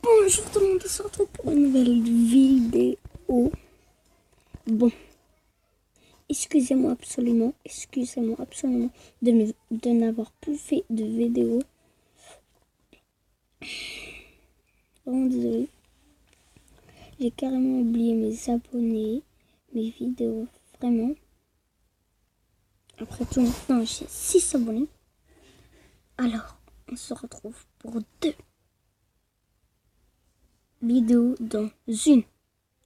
Bonjour tout le monde, on se retrouve pour une nouvelle vidéo. Bon, excusez-moi absolument de n'avoir plus fait de vidéo. Vraiment désolé. J'ai carrément oublié mes abonnés, mes vidéos, vraiment. Après tout, maintenant j'ai 6 abonnés. Alors, on se retrouve pour 2 vidéos dans une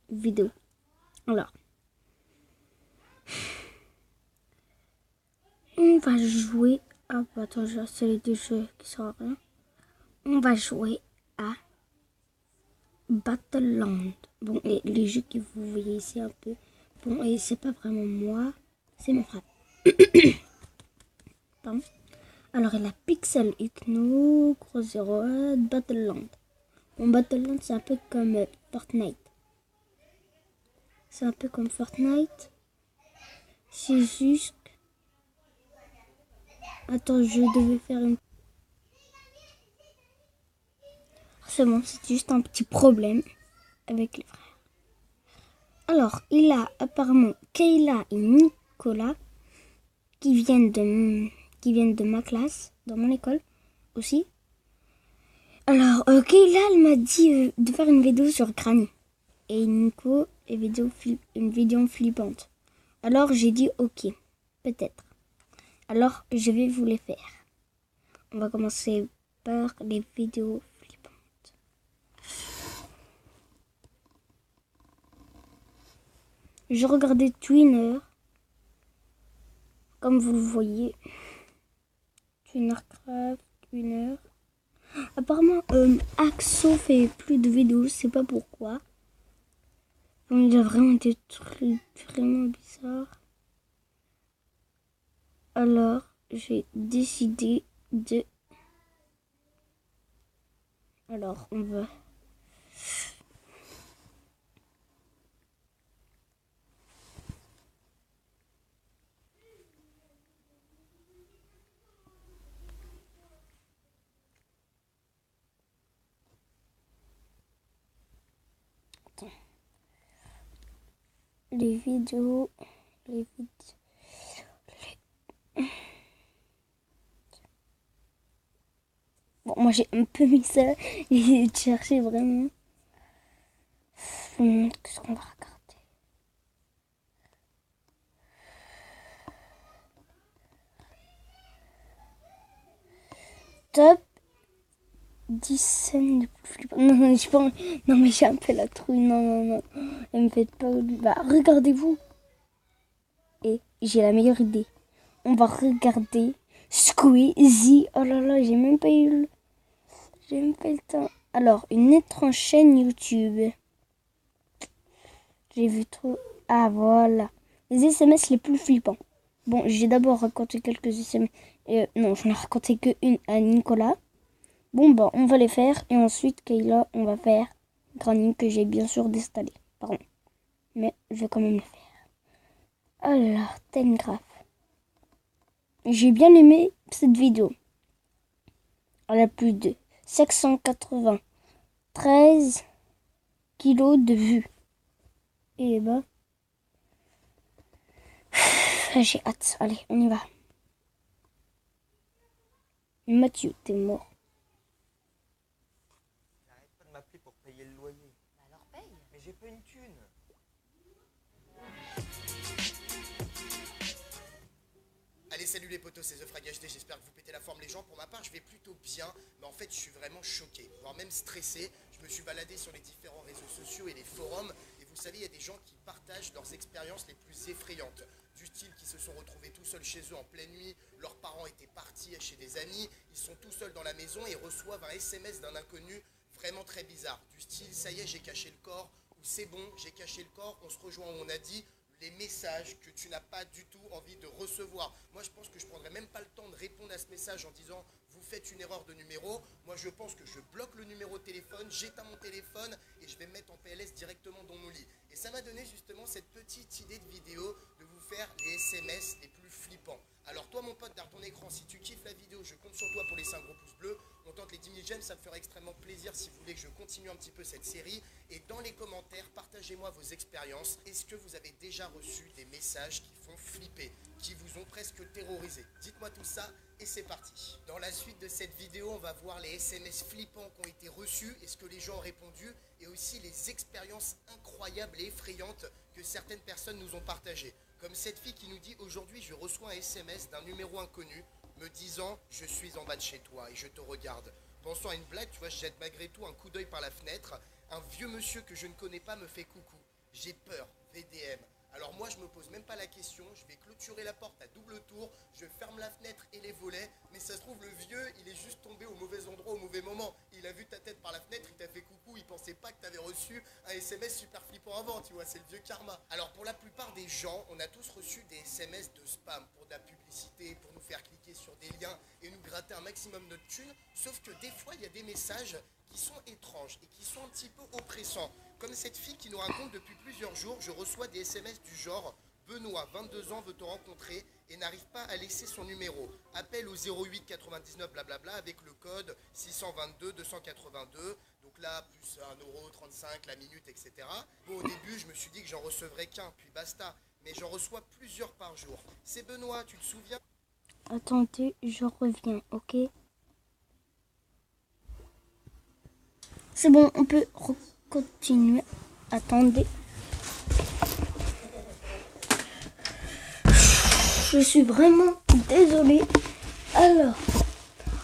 vidéo. Alors, on va jouer à... Attends, c'est les 2 jeux qui sont à rien. On va jouer à Battleland. Bon, et les jeux que vous voyez ici un peu. Bon, et c'est pas vraiment moi, c'est mon frère. Pardon. Alors, il y a Pixel Icno, Crossroad, Battleland. Bon, Battleland, c'est un peu comme Fortnite. C'est un peu comme Fortnite. C'est juste... Attends, je devais faire une... C'est bon, c'est juste un petit problème avec les frères. Alors, il a apparemment Kayla et Nicolas qui viennent de ma classe, dans mon école aussi. Alors, Kayla, elle m'a dit de faire une vidéo sur Granny. Et Nico, une vidéo flippante. Alors, j'ai dit ok, peut-être. Alors, je vais vous les faire. On va commencer par les vidéos flippantes. Je regardais Twinner, comme vous le voyez. Twinner. Apparemment, Axo fait plus de vidéos, je sais pas pourquoi. Donc, il a vraiment des trucs vraiment bizarres. Alors, j'ai décidé de... Alors, on va... Attends. Les vidéos... Bon, moi j'ai un peu mis ça et j'ai cherché vraiment. Qu'est-ce qu'on va regarder? Top 10 scènes les plus flippantes. Non, j'ai pas... Non, mais j'ai un peu la trouille. Non. Elle me fait pas... Bah, regardez-vous. Et j'ai la meilleure idée. On va regarder Squeezie. Oh là là, j'ai même pas eu le temps. Alors, une étrange chaîne YouTube. J'ai vu trop... Ah, voilà. Les SMS les plus flippants. Bon, j'ai d'abord raconté quelques SMS. Non, je n'ai raconté qu'une à Nicolas. Bon, bah, on va les faire. Et ensuite, Kayla, on va faire Granny que j'ai bien sûr désinstallé. Pardon. Mais je vais quand même le faire. Alors, Tengraph. J'ai bien aimé cette vidéo. Elle a plus de 593 kilos de vues. Et bah... J'ai hâte. Allez, on y va. Mathieu, t'es mort. Arrête pas de m'appeler pour payer le loyer. Alors paye. Mais j'ai pas une thune. Allez, salut les potos, c'est The Frag HD, j'espère que vous pétez la forme les gens. Pour ma part, je vais plutôt bien, mais en fait, je suis vraiment choqué, voire même stressé. Je me suis baladé sur les différents réseaux sociaux et les forums, et vous savez, il y a des gens qui partagent leurs expériences les plus effrayantes. Du style qui se sont retrouvés tout seuls chez eux en pleine nuit, leurs parents étaient partis chez des amis, ils sont tout seuls dans la maison et reçoivent un SMS d'un inconnu vraiment très bizarre. Du style, ça y est, j'ai caché le corps, ou c'est bon, j'ai caché le corps, on se rejoint où on a dit... les messages que tu n'as pas du tout envie de recevoir. Moi, je pense que je prendrais même pas le temps de répondre à ce message en disant vous faites une erreur de numéro. Moi, je pense que je bloque le numéro de téléphone, j'éteins mon téléphone et je vais me mettre en PLS directement dans mon lit. Et ça m'a donné justement cette petite idée de vidéo de vous faire les SMS les plus flippants. Alors toi, mon pote, derrière ton écran, si tu kiffes la vidéo, je compte sur toi pour laisser un gros pouce bleu. On tente les 10 000 j'aime, ça me ferait extrêmement plaisir si vous voulez que je continue un petit peu cette série. Et dans les commentaires, partagez-moi vos expériences. Est-ce que vous avez déjà reçu des messages qui font flipper, qui vous ont presque terrorisé? Dites-moi tout ça et c'est parti. Dans la suite de cette vidéo, on va voir les SMS flippants qui ont été reçus et ce que les gens ont répondu et aussi les expériences incroyables et effrayantes que certaines personnes nous ont partagées. Comme cette fille qui nous dit: aujourd'hui je reçois un SMS d'un numéro inconnu me disant je suis en bas de chez toi et je te regarde. Pensant à une blague, tu vois, je jette malgré tout un coup d'œil par la fenêtre. Un vieux monsieur que je ne connais pas me fait coucou. J'ai peur, VDM. Alors moi je me pose même pas la question, je vais clôturer la porte à double tour, je ferme la fenêtre et les volets, mais ça se trouve le vieux il est juste tombé au mauvais endroit au mauvais moment. Il a vu ta tête par la fenêtre, il t'a fait coucou, il pensait pas que t'avais reçu un SMS super flippant avant, tu vois, c'est le vieux karma. Alors pour la plupart des gens, on a tous reçu des SMS de spam pour de la publicité, pour nous faire cliquer sur des liens et nous gratter un maximum notre thune, sauf que des fois il y a des messages qui sont étranges et qui sont un petit peu oppressants. Comme cette fille qui nous raconte depuis plusieurs jours, je reçois des SMS du genre: Benoît, 22 ans, veut te rencontrer et n'arrive pas à laisser son numéro. Appelle au 08 99 blablabla avec le code 622 282. Donc là, plus 1,35€ la minute, etc. Bon, au début, je me suis dit que j'en recevrais qu'un, puis basta. Mais j'en reçois plusieurs par jour. C'est Benoît, tu te souviens? Attendez, je reviens, ok? C'est bon, on peut continuer. Attendez. Je suis vraiment désolée. Alors,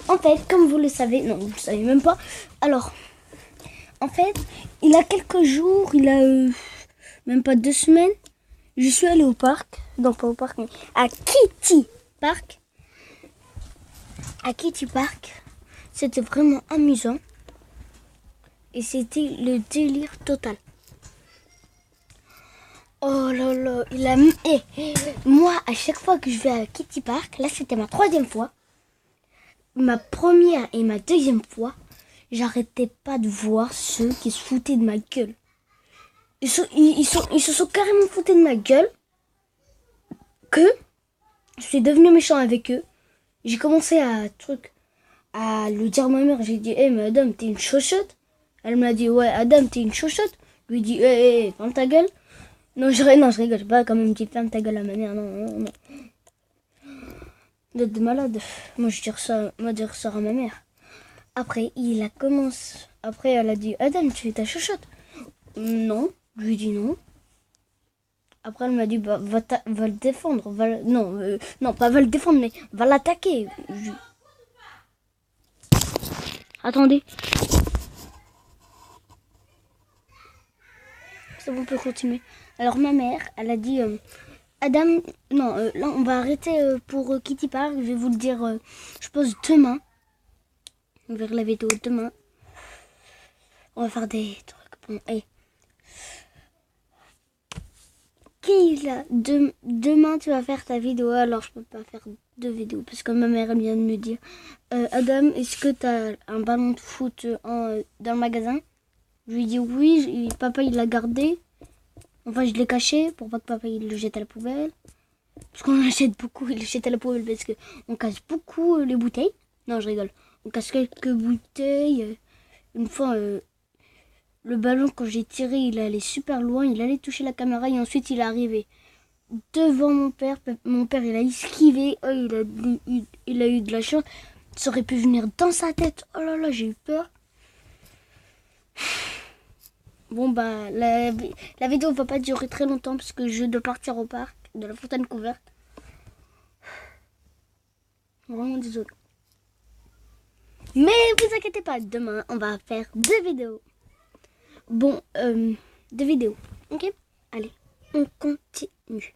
en fait, comme vous le savez, non, vous ne le savez même pas. Alors, en fait, il a quelques jours, il a même pas 2 semaines, je suis allée au parc. Non, pas au parc, mais à Kitty Park. À Kitty Park, c'était vraiment amusant. Et c'était le délire total. Oh là là, il a... moi, à chaque fois que je vais à Kitty Park, là c'était ma 3e fois. Ma première et ma 2e fois, j'arrêtais pas de voir ceux qui se foutaient de ma gueule. Ils se sont carrément foutés de ma gueule. Que je suis devenue méchant avec eux. J'ai commencé à le dire à ma mère. J'ai dit: mais madame, t'es une chochotte. Elle m'a dit: ouais, Adam, t'es une chochotte. Je lui ai dit: ferme ta gueule. Non, je rigole. J'ai pas quand même dit ferme ta gueule à ma mère. Non. Vous êtes malade. Moi, je dire ça à ma mère. Après, il a commencé. Après, elle a dit: Adam, tu es ta chochotte. Non, je lui ai dit non. Après, elle m'a dit: va le défendre. Non, pas va le défendre, mais va l'attaquer. Attendez. C'est bon, on peut continuer. Alors ma mère, elle a dit: Adam, non, là on va arrêter pour Kitty Park. Je vais vous le dire, je pense demain. On verra la vidéo demain. On va faire des trucs. Bon, demain tu vas faire ta vidéo. Alors je peux pas faire 2 vidéos parce que ma mère elle vient de me dire: Adam, est-ce que tu as un ballon de foot dans le magasin? Je lui ai dit oui, papa il l'a gardé. Enfin, je l'ai caché pour pas que papa il le jette à la poubelle. Parce qu'on achète beaucoup, il le jette à la poubelle parce qu'on casse beaucoup les bouteilles. Non, je rigole. On casse quelques bouteilles. Une fois, le ballon, quand j'ai tiré, il allait super loin. Il allait toucher la caméra et ensuite il est arrivé devant mon père. Mon père, il a esquivé. Oh, il a eu de la chance. Ça aurait pu venir dans sa tête. Oh là là, j'ai eu peur. Bon bah la vidéo va pas durer très longtemps parce que je dois partir au parc de la Fontaine Couverte. Vraiment désolé. Mais vous inquiétez pas, demain on va faire 2 vidéos. Bon, 2 vidéos. Ok? Allez, on continue.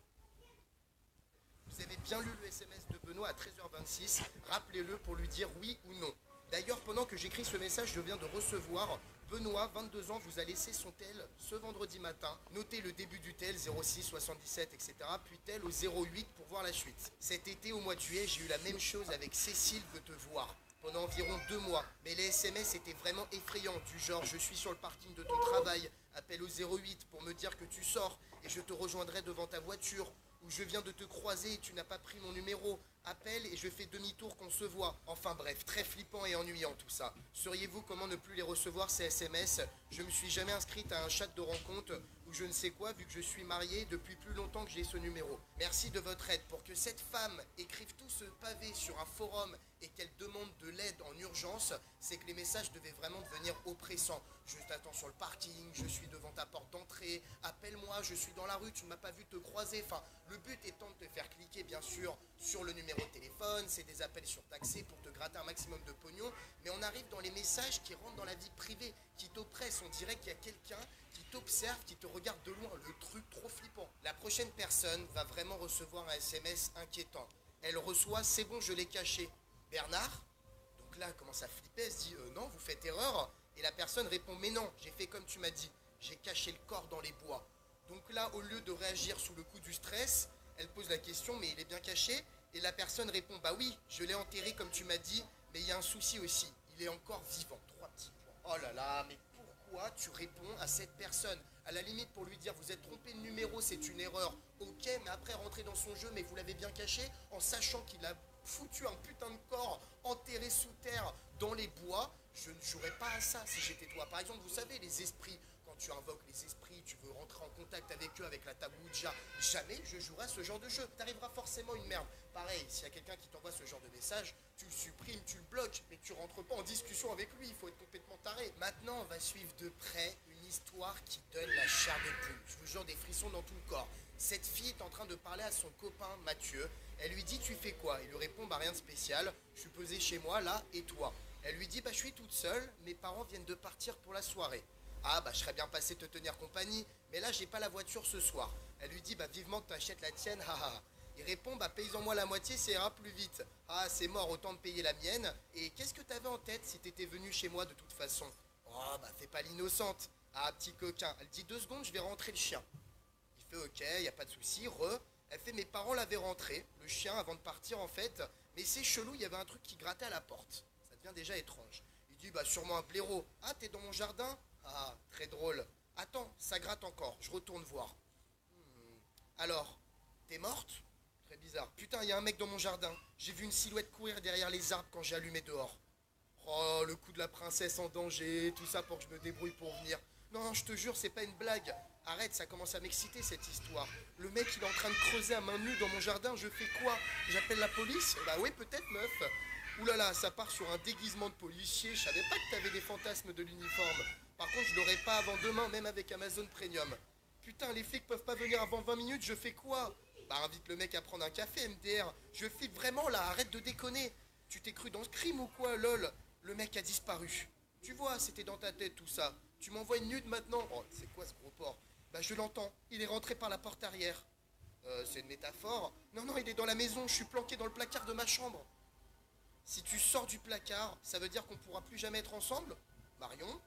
Vous avez bien lu le SMS de Benoît à 13h26. Rappelez-le pour lui dire oui ou non. D'ailleurs, pendant que j'écris ce message, je viens de recevoir: Benoît, 22 ans, vous a laissé son tel ce vendredi matin. Notez le début du tel, 06, 77, etc. Puis tel au 08 pour voir la suite. Cet été, au mois de juillet, j'ai eu la même chose avec Cécile veut te voir. Pendant environ 2 mois. Mais les SMS étaient vraiment effrayants. Du genre: je suis sur le parking de ton travail. Appelle au 08 pour me dire que tu sors et je te rejoindrai devant ta voiture. Ou je viens de te croiser et tu n'as pas pris mon numéro. Appelle et je fais demi-tour qu'on se voit. Enfin bref, très flippant et ennuyant tout ça. Sauriez-vous comment ne plus les recevoir ces SMS? Je me suis jamais inscrite à un chat de rencontre ou je ne sais quoi vu que je suis mariée depuis plus longtemps que j'ai ce numéro. Merci de votre aide pour que cette femme écrive tout ce pavé sur un forum et qu'elle demande de l'aide en urgence, c'est que les messages devaient vraiment devenir oppressants. Je t'attends sur le parking, je suis devant ta porte d'entrée, appelle-moi, je suis dans la rue, tu ne m'as pas vu te croiser. Enfin, le but étant de te faire cliquer bien sûr sur le numéro de téléphone, c'est des appels surtaxés pour te gratter un maximum de pognon, mais on arrive dans les messages qui rentrent dans la vie privée, qui t'oppressent, on dirait qu'il y a quelqu'un qui t'observe, qui te regarde de loin, le truc trop flippant. La prochaine personne va vraiment recevoir un SMS inquiétant. Elle reçoit, c'est bon, je l'ai caché. Bernard? Donc là, elle commence à flipper, elle se dit, non, vous faites erreur. Et la personne répond, mais non, j'ai fait comme tu m'as dit, j'ai caché le corps dans les bois. Donc là, au lieu de réagir sous le coup du stress, elle pose la question, mais il est bien caché? Et la personne répond, bah oui, je l'ai enterré comme tu m'as dit, mais il y a un souci aussi, il est encore vivant. 3 petits points. Oh là là, mais pourquoi tu réponds à cette personne? À la limite, pour lui dire, vous êtes trompé de numéro, c'est une erreur. Ok, mais après, rentrer dans son jeu, mais vous l'avez bien caché, en sachant qu'il a foutu un putain de corps enterré sous terre dans les bois, je ne jouerais pas à ça si j'étais toi. Par exemple, vous savez, les esprits, quand tu invoques les esprits, tu veux rentrer en contact avec eux, avec la tabouja, jamais je jouerai à ce genre de jeu. T'arriveras forcément une merde. Pareil, s'il y a quelqu'un qui t'envoie ce genre de message, tu le supprimes, tu le bloques, mais tu rentres pas en discussion avec lui, il faut être complètement taré. Maintenant, on va suivre de près une histoire qui donne la chair de poule. Je vous jure, des frissons dans tout le corps. Cette fille est en train de parler à son copain Mathieu. Elle lui dit, tu fais quoi? Il lui répond, bah rien de spécial, je suis posé chez moi là, et toi? Elle lui dit, bah je suis toute seule, mes parents viennent de partir pour la soirée. Ah bah je serais bien passé te tenir compagnie, mais là j'ai pas la voiture ce soir. Elle lui dit, bah vivement que t'achètes la tienne, haha. Il répond, bah paye-en moi la moitié, ça ira plus vite. Ah c'est mort, autant de payer la mienne. Et qu'est-ce que t'avais en tête si t'étais venu chez moi de toute façon? Oh bah fais pas l'innocente. Ah petit coquin, elle dit 2 secondes, je vais rentrer le chien. Il fait ok, y a pas de souci, Elle fait, mes parents l'avaient rentré, le chien, avant de partir en fait, mais c'est chelou, il y avait un truc qui grattait à la porte. Ça devient déjà étrange. Il dit, bah sûrement un blaireau. Ah, t'es dans mon jardin? Ah, très drôle. Attends, ça gratte encore, je retourne voir. Alors, t'es morte? Très bizarre. Putain, il y a un mec dans mon jardin. J'ai vu une silhouette courir derrière les arbres quand j'ai allumé dehors. Oh, le coup de la princesse en danger, tout ça pour que je me débrouille pour venir. Non, je te jure, c'est pas une blague. Arrête, ça commence à m'exciter cette histoire. Le mec, il est en train de creuser à main nue dans mon jardin, je fais quoi? J'appelle la police? Bah oui, peut-être, meuf. Ouh là là, ça part sur un déguisement de policier. Je savais pas que t'avais des fantasmes de l'uniforme. Par contre, je l'aurai pas avant demain, même avec Amazon Premium. Putain, les flics peuvent pas venir avant 20 minutes, je fais quoi? Bah invite le mec à prendre un café, MDR. Je flippe vraiment là, arrête de déconner. Tu t'es cru dans ce crime ou quoi, lol? Le mec a disparu. Tu vois, c'était dans ta tête tout ça. Tu m'envoies une nude maintenant? Oh, c'est quoi ce gros porc? Bah je l'entends, il est rentré par la porte arrière. C'est une métaphore? Non, non, il est dans la maison, je suis planqué dans le placard de ma chambre. Si tu sors du placard, ça veut dire qu'on pourra plus jamais être ensemble? Marion?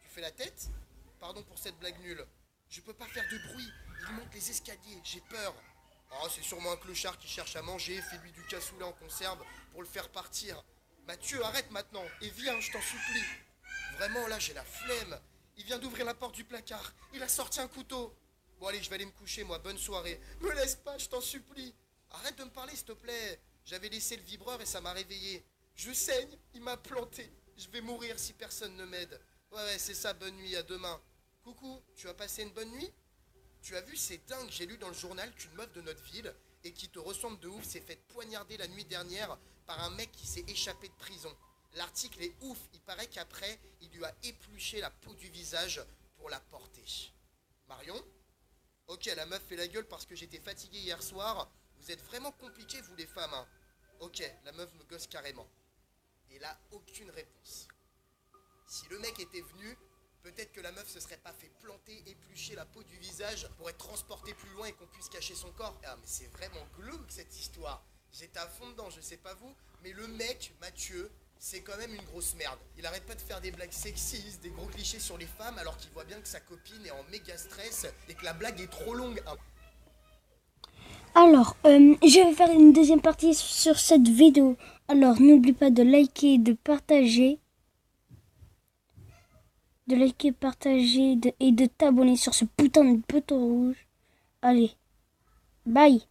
Tu fais la tête? Pardon pour cette blague nulle. Je peux pas faire de bruit, il monte les escaliers, j'ai peur. Oh, c'est sûrement un clochard qui cherche à manger, fais-lui du cassoulet en conserve pour le faire partir. Mathieu, arrête maintenant, et viens, je t'en supplie. Vraiment, là, j'ai la flemme. Il vient d'ouvrir la porte du placard, il a sorti un couteau. Bon, allez, je vais aller me coucher, moi, bonne soirée. Me laisse pas, je t'en supplie. Arrête de me parler, s'il te plaît. J'avais laissé le vibreur et ça m'a réveillé. Je saigne, il m'a planté. Je vais mourir si personne ne m'aide. Ouais, c'est ça, bonne nuit, à demain. Coucou, tu as passé une bonne nuit? Tu as vu, c'est dingue, j'ai lu dans le journal qu'une meuf de notre ville, et qui te ressemble de ouf, s'est faite poignarder la nuit dernière par un mec qui s'est échappé de prison. L'article est ouf, il paraît qu'après, il lui a épluché la peau du visage pour la porter. Marion? Ok, la meuf fait la gueule parce que j'étais fatigué hier soir. Vous êtes vraiment compliqués, vous les femmes, hein. Ok, la meuf me gosse carrément. Et là, aucune réponse. Si le mec était venu, peut-être que la meuf se serait pas fait planter, éplucher la peau du visage pour être transportée plus loin et qu'on puisse cacher son corps. Ah mais c'est vraiment glauque cette histoire. J'étais à fond dedans, je sais pas vous, mais le mec, Mathieu, c'est quand même une grosse merde. Il arrête pas de faire des blagues sexistes, des gros clichés sur les femmes, alors qu'il voit bien que sa copine est en méga stress et que la blague est trop longue. Alors, je vais faire une deuxième partie sur cette vidéo. Alors, n'oublie pas de liker, de partager. Et de t'abonner sur ce putain de bouton rouge. Allez, bye.